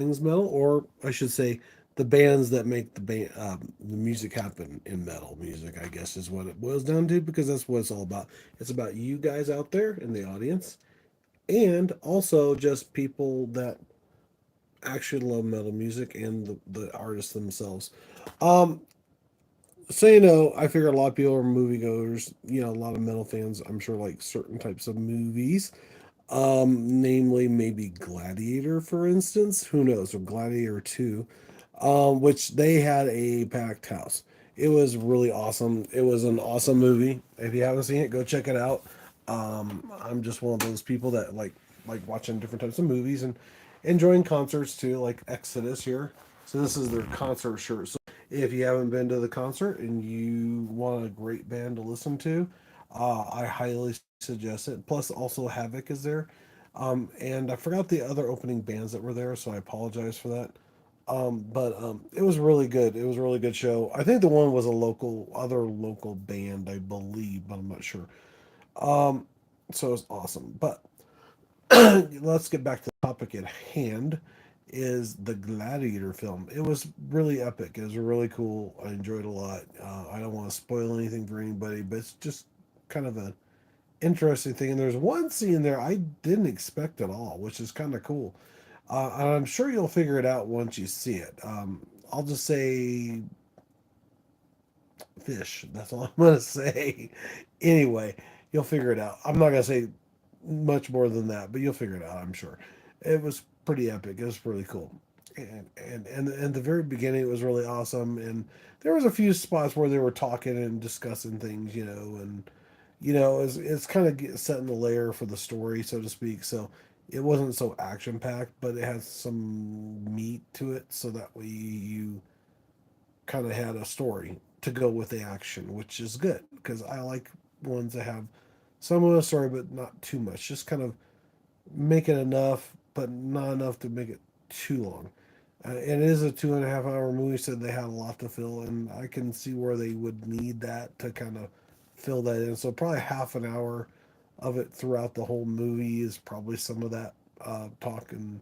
things metal, or I should say, the bands that make the music happen in metal music. I guess is what it boils down to, because that's what it's all about. It's about you guys out there in the audience, and also just people that actually love metal music and the artists themselves. Um, so I figure a lot of people are moviegoers. A lot of metal fans. I'm sure like certain types of movies. Namely maybe Gladiator, for instance. Who knows? Or Gladiator 2, which they had a packed house. It was really awesome. It was an awesome movie. If you haven't seen it, go check it out. I'm just one of those people that like watching different types of movies and enjoying concerts too, like Exodus here. So this is their concert shirt. So if you haven't been to the concert and you want a great band to listen to, I highly suggest it. Plus, also Havoc is there. And I forgot the other opening bands that were there, so I apologize for that. But it was really good. It was a really good show. I think the one was a other local band, I believe, but I'm not sure. Um, so it was awesome. But let's get back to the topic at hand. Is the Gladiator film? It was really epic. It was really cool. I enjoyed it a lot. I don't want to spoil anything for anybody, but it's just kind of a interesting thing. And there's one scene there I didn't expect at all, which is kind of cool. And I'm sure you'll figure it out once you see it. I'll just say fish. That's all I'm going to say. Anyway, you'll figure it out. I'm not going to say much more than that, but you'll figure it out, I'm sure. It was pretty epic. It was really cool. And the very beginning, it was really awesome. And there was a few spots where they were talking and discussing things, and it's kind of setting the layer for the story, so to speak. So it wasn't so action packed, but it had some meat to it, so that way you kind of had a story to go with the action, which is good because I like ones that have some of a story, but not too much. Just kind of make it enough, but not enough to make it too long. It is a 2.5 hour movie, so they had a lot to fill, and I can see where they would need that to kind of fill that in. So probably half an hour of it throughout the whole movie is probably some of that talk, and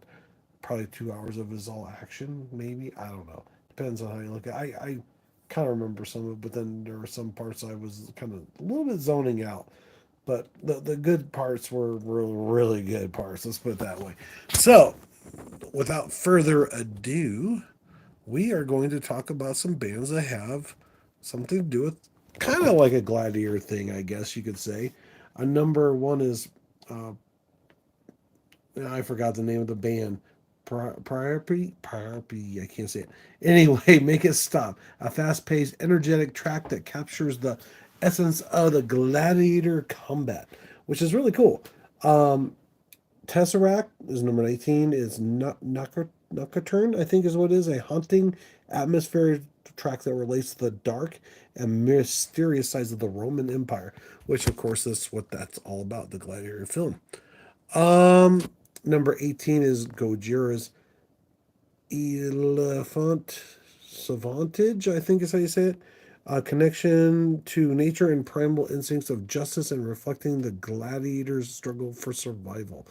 probably 2 hours of it is all action. Maybe, I don't know. Depends on how you look at it. I kind of remember some of it, but then there were some parts I was kind of a little bit zoning out. But the good parts were really, really good parts. Let's put it that way. So, without further ado, we are going to talk about some bands that have something to do with kind of like a gladiator thing, I guess you could say. Number one is, uh, I forgot the name of the band. Priority, I can't say it. Anyway, Make It Stop. A fast paced, energetic track that captures the essence of the gladiator combat, which is really cool. Um, Tesseract is number 19, is Nocturne, I think is what it is, a haunting atmosphere track that relates to the dark and mysterious sides of the Roman Empire, which of course is what that's all about, the gladiator film. Um, Number 18 is Gojira's Elephant Savantage, I think is how you say it. A connection to nature and primal instincts of justice and reflecting the gladiator's struggle for survival.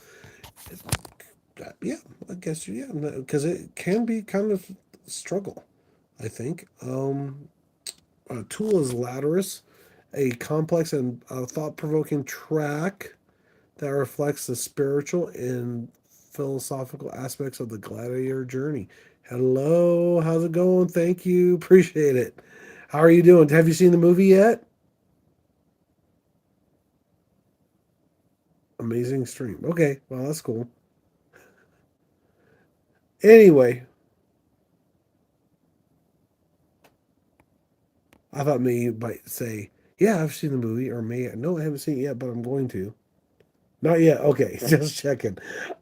Yeah, I guess, yeah, because it can be kind of struggle, I think. Tool is Laterus, a complex and thought provoking track that reflects the spiritual and philosophical aspects of the gladiator journey. Hello, how's it going? Thank you, appreciate it. How are you doing? Have you seen the movie yet? Amazing stream. Okay, well, that's cool. Anyway, I thought maybe you might say, yeah, I've seen the movie, or may no, I haven't seen it yet, but I'm going to. Not yet. Okay, just checking.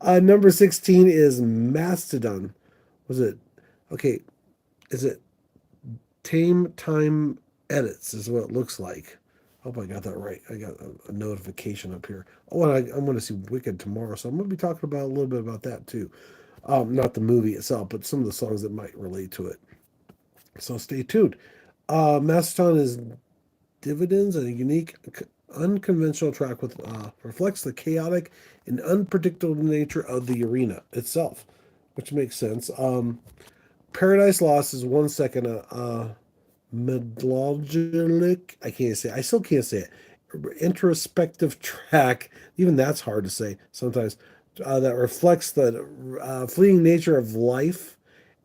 Number 16 is Mastodon. Was it? Okay, is it Tame Time Edits is what it looks like. Hope I got that right. I got a notification up here. Oh, and I'm going to see Wicked tomorrow, so I'm going to be talking about a little bit about that too. Not the movie itself, but some of the songs that might relate to it. So stay tuned. Mastodon is Dividends, a unique, unconventional track with reflects the chaotic and unpredictable nature of the arena itself. which makes sense. Paradise Lost is 1 second. Melancholic. I can't say. I still can't say it. Introspective track. Even that's hard to say sometimes. That reflects the fleeting nature of life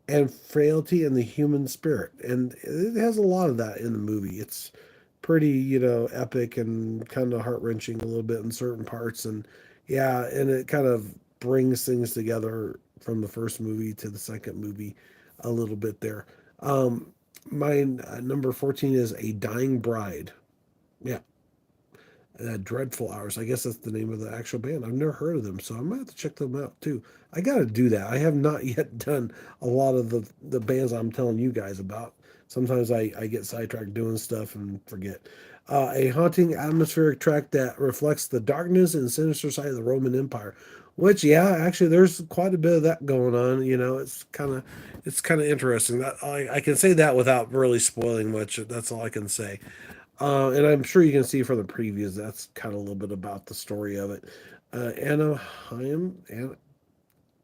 and frailty in the human spirit, and it has a lot of that in the movie. It's pretty, epic and kind of heart wrenching a little bit in certain parts, and yeah, and it kind of brings things together from the first movie to the second movie a little bit there. Um, my number 14 is A Dying Bride. Yeah, Dreadful Hours. I guess that's the name of the actual band. I've never heard of them, so I'm gonna have to check them out too. I gotta do that. I have not yet done a lot of the bands I'm telling you guys about. Sometimes I get sidetracked doing stuff and forget. A haunting atmospheric track that reflects the darkness and sinister side of the Roman Empire. Which, yeah, actually, there's quite a bit of that going on. It's kind of interesting. That I can say that without really spoiling much. That's all I can say. And I'm sure you can see from the previews that's kind of a little bit about the story of it. Anaheim,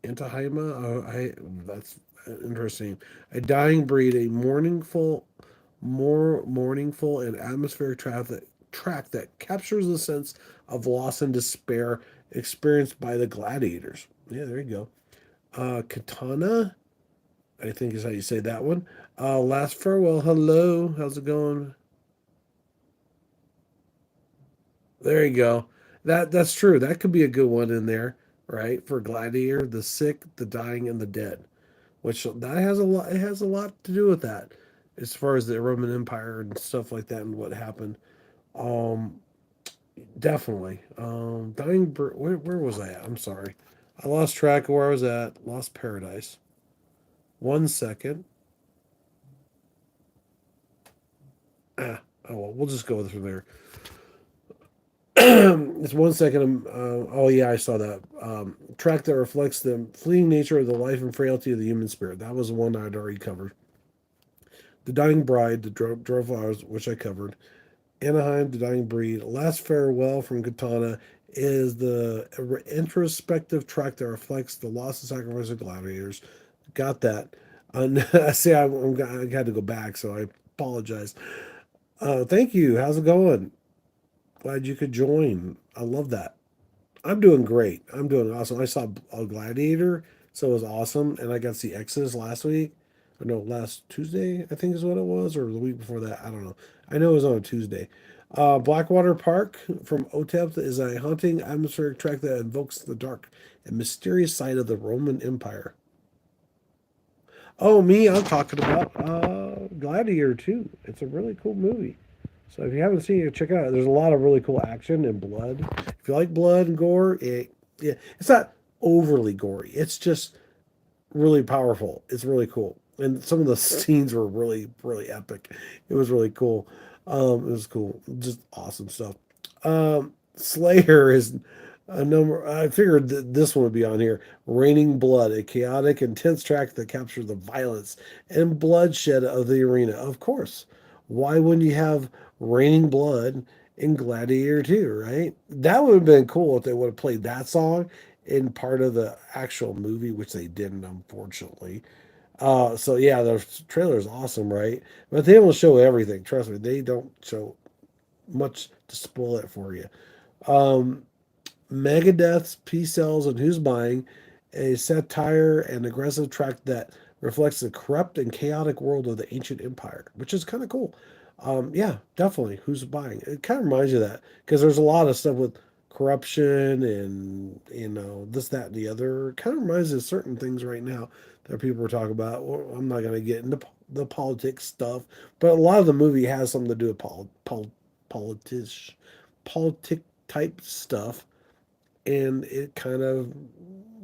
Antahima, that's interesting. A dying breed, a more mourningful and atmospheric track that captures the sense of loss and despair experienced by the gladiators. Yeah, there you go. Katana, I think is how you say that one. Last farewell. Hello, how's it going? There you go. That's true. That could be a good one in there, right? For Gladiator, the sick, the dying, and the dead. Which that has a lot. It has a lot to do with that, as far as the Roman Empire and stuff like that and what happened. Um, Definitely. Where was I at? I'm sorry, I lost track of where I was at. Lost Paradise. 1 second. Ah, oh well, we'll just go with it from there. It's 1 second. Oh yeah, I saw that track that reflects the fleeting nature of the life and frailty of the human spirit. That was the one I'd already covered. The Dying Bride, the Dwarf Flowers, which I covered. Anaheim, the Dying Breed. Last Farewell from Katana is the introspective track that reflects the loss and sacrifice of gladiators. Got that. I see. I had to go back, so I apologize. Thank you. How's it going? Glad you could join. I love that. I'm doing great. I'm doing awesome. I saw a Gladiator, so it was awesome. And I got to see Exodus last week. Or no, last Tuesday, I think is what it was, or the week before that. I don't know. I know it was on a Tuesday. Blackwater Park from OTEP is a haunting atmospheric track that invokes the dark and mysterious side of the Roman Empire. Oh, me, I'm talking about Gladiator 2. It's a really cool movie. So if you haven't seen it, check it out. There's a lot of really cool action and blood. If you like blood and gore, yeah, it's not overly gory. It's just really powerful. It's really cool. And some of the scenes were really, really epic. It was really cool. It was cool. Just awesome stuff. Slayer is a number. I figured that this one would be on here. Raining Blood, a chaotic, intense track that captures the violence and bloodshed of the arena. Of course. Why wouldn't you have Raining Blood in Gladiator 2, right? That would have been cool if they would have played that song in part of the actual movie, which they didn't, unfortunately. So yeah, the trailer is awesome, right? But they don't show everything. Trust me, they don't show much to spoil it for you. Um, Megadeth's P Cells and Who's Buying, a satire and aggressive track that reflects the corrupt and chaotic world of the ancient empire, which is kind of cool. Yeah, definitely. Who's Buying? It kind of reminds you of that because there's a lot of stuff with corruption and this, that, and the other. It kind of reminds me of certain things right now that people are talking about. Well, I'm not going to get into the politics stuff, but a lot of the movie has something to do with politics, politic type stuff, and it kind of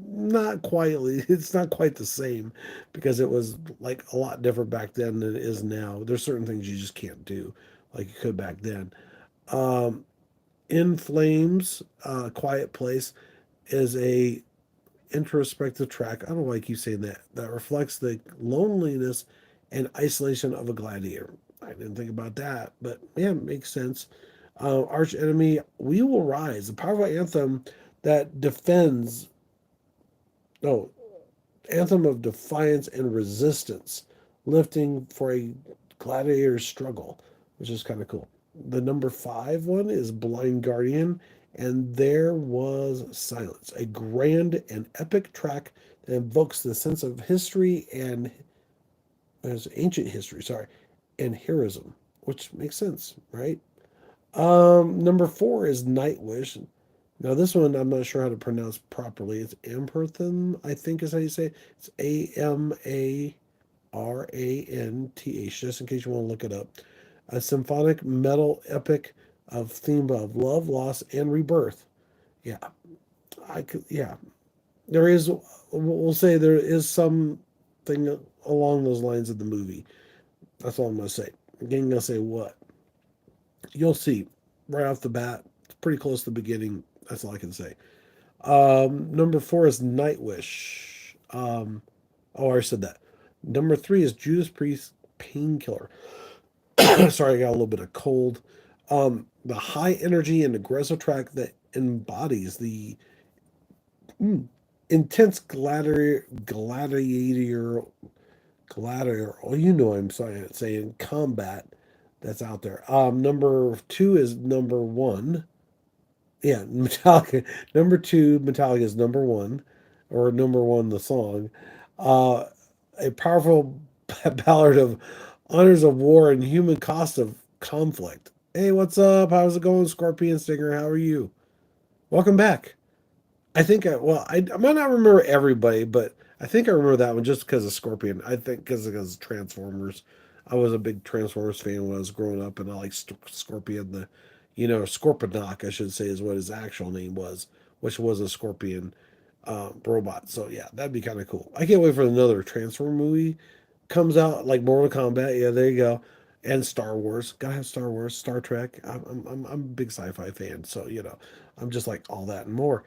not quite it's not quite the same because it was like a lot different back then than it is now. There's certain things you just can't do like you could back then. um in Flames, Quiet Place is a introspective track. I don't know why I keep saying that. That reflects the loneliness and isolation of a gladiator. I didn't think about that, but yeah, it makes sense. Arch Enemy, We Will Rise, a powerful anthem that defends. No, anthem of defiance and resistance, lifting for a gladiator struggle, which is kind of cool. The number five one is Blind Guardian, and there was silence, a grand and epic track that invokes the sense of history and as ancient history, sorry, and heroism, which makes sense, right? Number four is Nightwish. Now this one I'm not sure how to pronounce properly. It's Amperthan, I think is how you say it. It's AmaraNth. Just in case you want to look it up. A symphonic metal epic of theme of love, loss, and rebirth. Yeah, I could. Yeah, there is. We'll say there is something along those lines of the movie. That's all I'm gonna say. Again, gonna say what you'll see right off the bat. It's pretty close to the beginning. That's all I can say. Number four is Nightwish. Oh, I already said that. Number three is Judas Priest Painkiller. Sorry, I got a little bit of cold. The high energy and aggressive track that embodies the intense gladiator. Oh, you know I'm saying combat that's out there. Number two is number one. Yeah, Metallica. Number two, Metallica is number one, or number one, the song. Uh, a powerful ballad of honors of war and human cost of conflict. Hey, what's up? How's it going, Scorpion Stinger? How are you? Welcome back. I might not remember everybody, but I think I remember that one just because of Scorpion. I think because Transformers. I was a big Transformers fan when I was growing up, and I like Scorpion. Scorponok, I should say, is what his actual name was, which was a Scorpion robot. So yeah, that'd be kind of cool. I can't wait for another Transformer movie comes out, like Mortal Kombat. Yeah, there you go. And Star Wars. Gotta have Star Wars, Star Trek. I'm a big sci-fi fan, so I'm just like all that and more.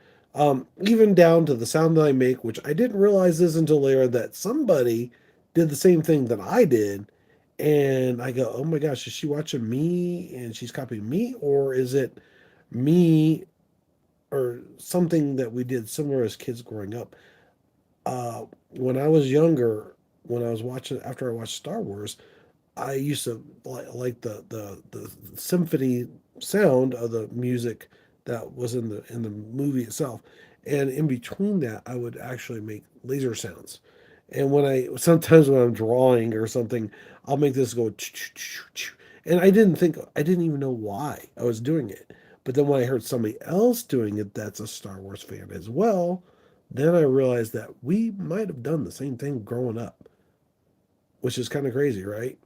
Even down to the sound that I make, which I didn't realize this until later, that somebody did the same thing that I did, and I go, oh my gosh, is she watching me and she's copying me, or is it me or something that we did similar as kids growing up? When I was younger, when I was watching after I watched Star Wars, I used to like the symphony sound of the music that was in the movie itself, and in between that, I would actually make laser sounds. And when I sometimes when I'm drawing or something, I'll make this go, and I didn't even know why I was doing it. But then when I heard somebody else doing it, that's a Star Wars fan as well, then I realized that we might have done the same thing growing up, which is kind of crazy, right?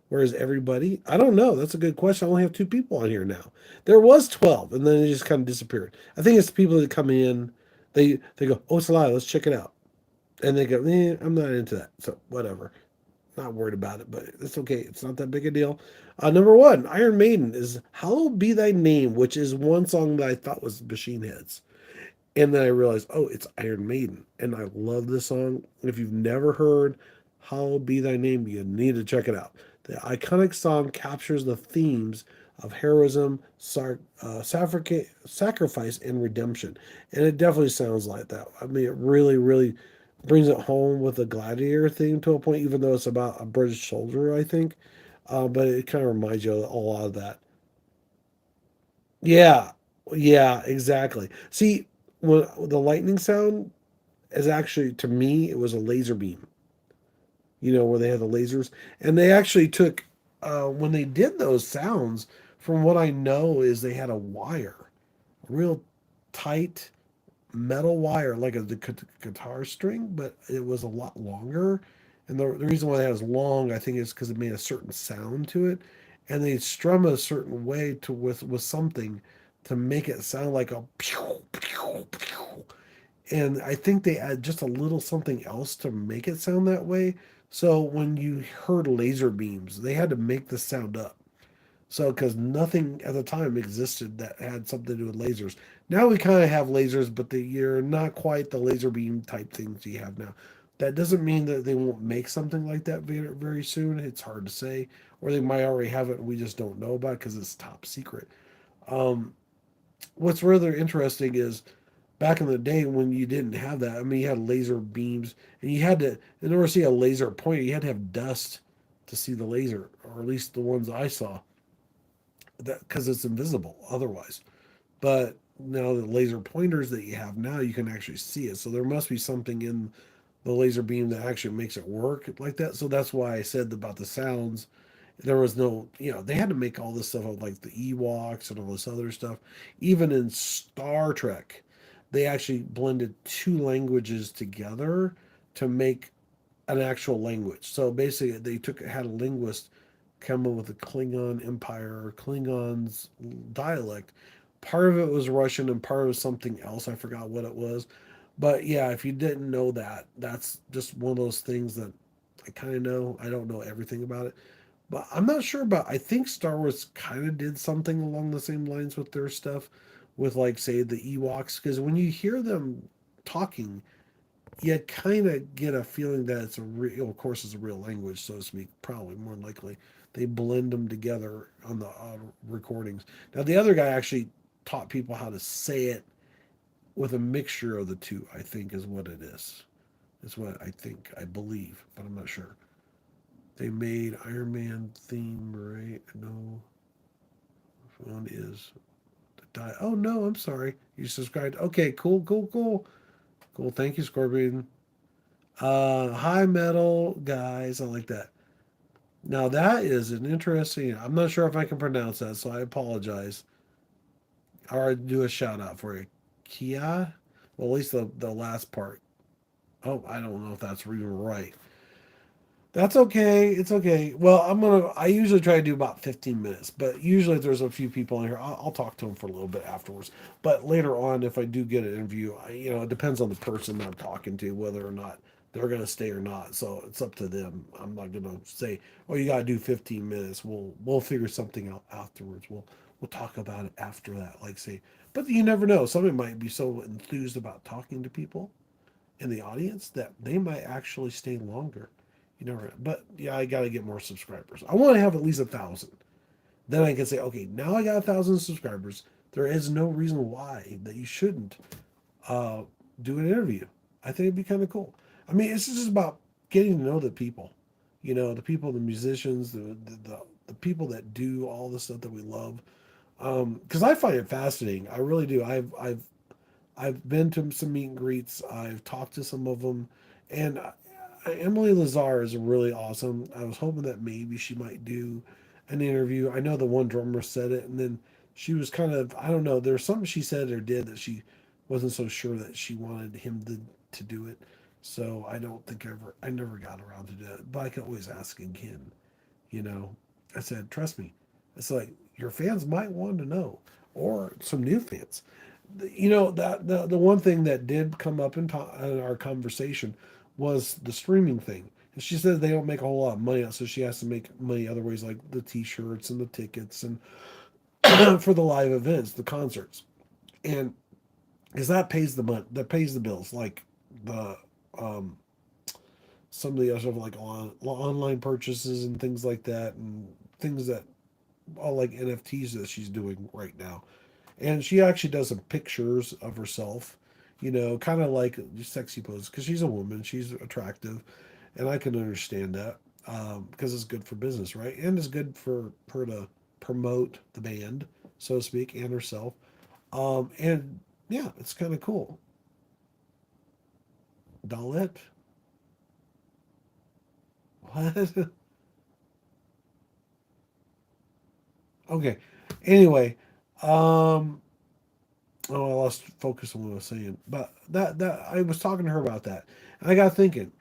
Whereas everybody, I don't know. That's a good question. I only have two people on here now. There was 12, and then it just kind of disappeared. I think it's the people that come in, they go, oh, it's live. Let's check it out. And they go, I'm not into that. So whatever. Not worried about it, but it's okay. It's not that big a deal. Number one, Iron Maiden is Hallowed Be Thy Name, which is one song that I thought was Machine Heads. And then I realized, oh, it's Iron Maiden. And I love this song. If you've never heard Hallowed Be Thy Name, you need to check it out. The iconic song captures the themes of heroism, sacrifice, and redemption. And it definitely sounds like that. I mean, it really, really brings it home with the Gladiator theme to a point, even though it's about a British soldier, I think. But it kind of reminds you of a lot of that. Yeah, yeah, exactly. See, when the lightning sound is actually to me, it was a laser beam. Where they had the lasers, and they actually took when they did those sounds. From what I know, is they had a wire, a real tight metal wire, like the guitar string, but it was a lot longer. And the reason why that was long, I think, is because it made a certain sound to it, and they strum a certain way to with something to make it sound like a pew, pew, pew. And I think they add just a little something else to make it sound that way. So when you heard laser beams, they had to make the sound up. So, because nothing at the time existed that had something to do with lasers. Now we kind of have lasers, but you're not quite the laser beam type things you have now. That doesn't mean that they won't make something like that very, very soon. It's hard to say. Or they might already have it and we just don't know about it because it's top secret. What's rather interesting is back in the day when you didn't have that. I mean, you had laser beams, and you had to, in order to see a laser pointer, you had to have dust to see the laser, or at least the ones I saw, that because it's invisible otherwise. But now the laser pointers that you have now, you can actually see it. So there must be something in the laser beam that actually makes it work like that. So that's why I said about the sounds. There was no, they had to make all this stuff up, like the Ewoks and all this other stuff. Even in Star Trek, they actually blended two languages together to make an actual language. So basically, they had a linguist come up with the Klingon Empire or Klingon's dialect. Part of it was Russian and part of it was something else. I forgot what it was. But yeah, if you didn't know that, that's just one of those things that I kind of know. I don't know everything about it. But I'm not sure about. I think Star Wars kind of did something along the same lines with their stuff, with like say the Ewoks, because when you hear them talking, you kind of get a feeling that it's a real, of course, it's a real language, so to speak. Probably more than likely, they blend them together on the recordings. Now the other guy actually taught people how to say it with a mixture of the two. I think is what it is. Is what I think. I believe, but I'm not sure. They made Iron Man theme, right? No, phone is the die. Oh no, I'm sorry. You subscribed. Okay, cool, cool, cool, cool. Thank you, Scorpion. High metal guys. I like that. Now that is an interesting. I'm not sure if I can pronounce that, so I apologize. Or do a shout out for you, Kia. Well, at least the last part. Oh, I don't know if that's even right. That's okay. It's okay. Well, I usually try to do about 15 minutes, but usually if there's a few people in here, I'll talk to them for a little bit afterwards. But later on, if I do get an interview, it depends on the person that I'm talking to, whether or not they're going to stay or not. So it's up to them. I'm not going to say, oh, you got to do 15 minutes. We'll figure something out afterwards. We'll talk about it after that. Like say, but you never know. Somebody might be so enthused about talking to people in the audience that they might actually stay longer. You never, but yeah, I got to get more subscribers. I want to have at least 1,000. Then I can say, okay, now I got 1,000 subscribers. There is no reason why that you shouldn't uh, do an interview. I think it'd be kind of cool. I mean, it's just about getting to know the people. The people, the musicians, the people that do all the stuff that we love. Because I find it fascinating. I really do. I've been to some meet and greets. I've talked to some of them, and Emily Lazar is really awesome. I was hoping that maybe she might do an interview. I know the one drummer said it, and then she was kind of, I don't know. There's something she said or did that she wasn't so sure that she wanted him to do it. So I don't think I never got around to do it. But I can always ask again. You know, I said, trust me. It's like your fans might want to know, or some new fans. That the one thing that did come up in our conversation was the streaming thing. And she said they don't make a whole lot of money, so she has to make money other ways, like the T-shirts and the tickets and for the live events, the concerts, and because that pays the money, that pays the bills, like the um, some of the other stuff like online purchases and things like that, and things that all like NFTs that she's doing right now. And she actually does some pictures of herself, kind of like sexy poses because she's a woman, she's attractive, and I can understand that because it's good for business, right? And it's good for her to promote the band, so to speak, and herself. And yeah, it's kind of cool. Dalit, what? Okay. Anyway, um, oh, I lost focus on what I was saying. But that I was talking to her about that, and I got thinking.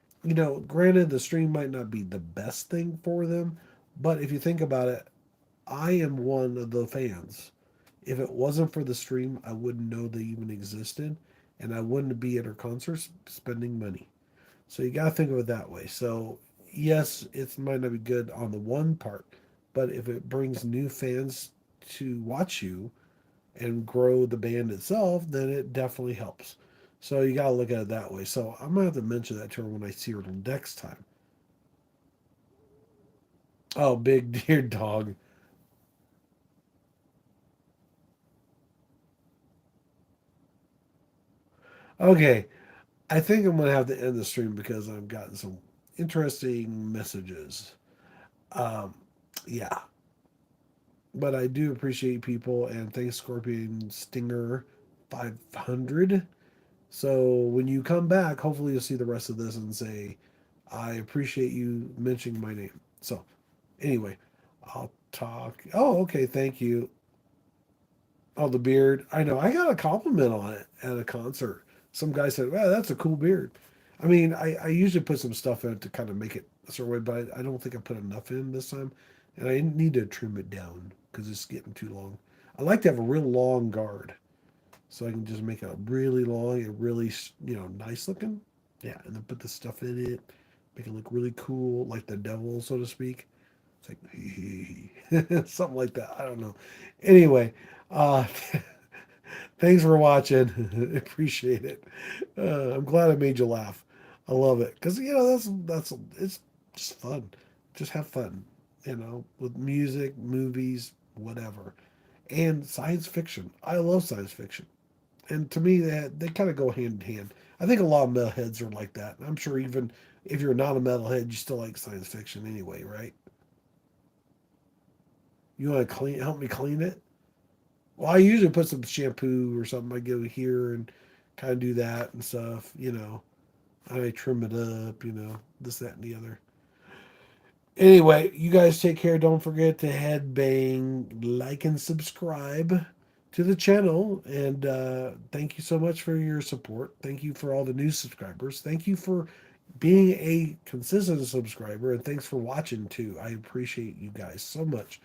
Granted, the stream might not be the best thing for them, but if you think about it, I am one of the fans. If it wasn't for the stream, I wouldn't know they even existed, and I wouldn't be at her concerts spending money. So you got to think of it that way. So yes, it might not be good on the one part, but if it brings new fans to watch you and grow the band itself, then it definitely helps. So you got to look at it that way. So I'm gonna have to mention that to her when I see her next time. Oh, big dear dog. Okay, I think I'm gonna have to end the stream because I've gotten some interesting messages. Um, yeah, but I do appreciate people, and thanks Scorpion Stinger 500. So when you come back, hopefully you'll see the rest of this and say, I appreciate you mentioning my name. So anyway, I'll talk. Oh, okay, thank you. Oh, the beard. I know. I got a compliment on it at a concert. Some guy said, "Wow, that's a cool beard." I mean, I usually put some stuff in it to kind of make it a certain way, but I don't think I put enough in this time, and I need to trim it down because it's getting too long. I like to have a real long guard, so I can just make it really long and really nice looking. Yeah, and then put the stuff in it, make it look really cool, like the devil, so to speak. It's like something like that. I don't know. Anyway, uh, thanks for watching. Appreciate it. I'm glad I made you laugh. I love it because that's it's just fun. Just have fun, with music, movies, whatever, and science fiction. I love science fiction, and to me they kind of go hand in hand. I think a lot of metalheads are like that. I'm sure even if you're not a metalhead, you still like science fiction anyway, right? You want to help me clean it? Well, I usually put some shampoo or something. I go here and kind of do that and stuff. I trim it up. This, that, and the other. Anyway, you guys take care. Don't forget to head bang, like, and subscribe to the channel. And thank you so much for your support. Thank you for all the new subscribers. Thank you for being a consistent subscriber. And thanks for watching too. I appreciate you guys so much.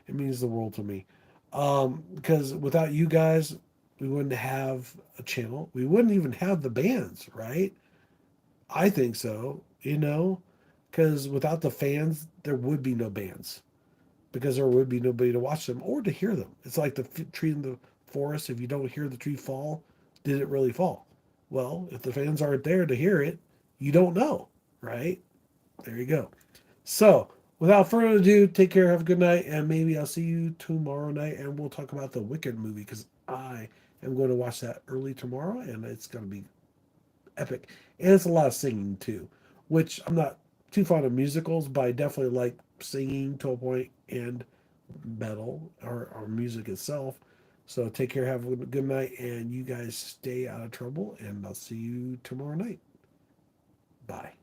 It means the world to me. Because without you guys, we wouldn't have a channel. We wouldn't even have the bands, right? I think so, because without the fans, there would be no bands because there would be nobody to watch them or to hear them. It's like the tree in the forest. If you don't hear the tree fall, did it really fall? Well, if the fans aren't there to hear it, you don't know, right? There you go. So, without further ado, take care, have a good night, and maybe I'll see you tomorrow night and we'll talk about the Wicked movie because I am going to watch that early tomorrow and it's going to be epic. And it's a lot of singing too, which I'm not too fond of musicals, but I definitely like singing to a point and metal or music itself. So take care, have a good night, and you guys stay out of trouble, and I'll see you tomorrow night. Bye.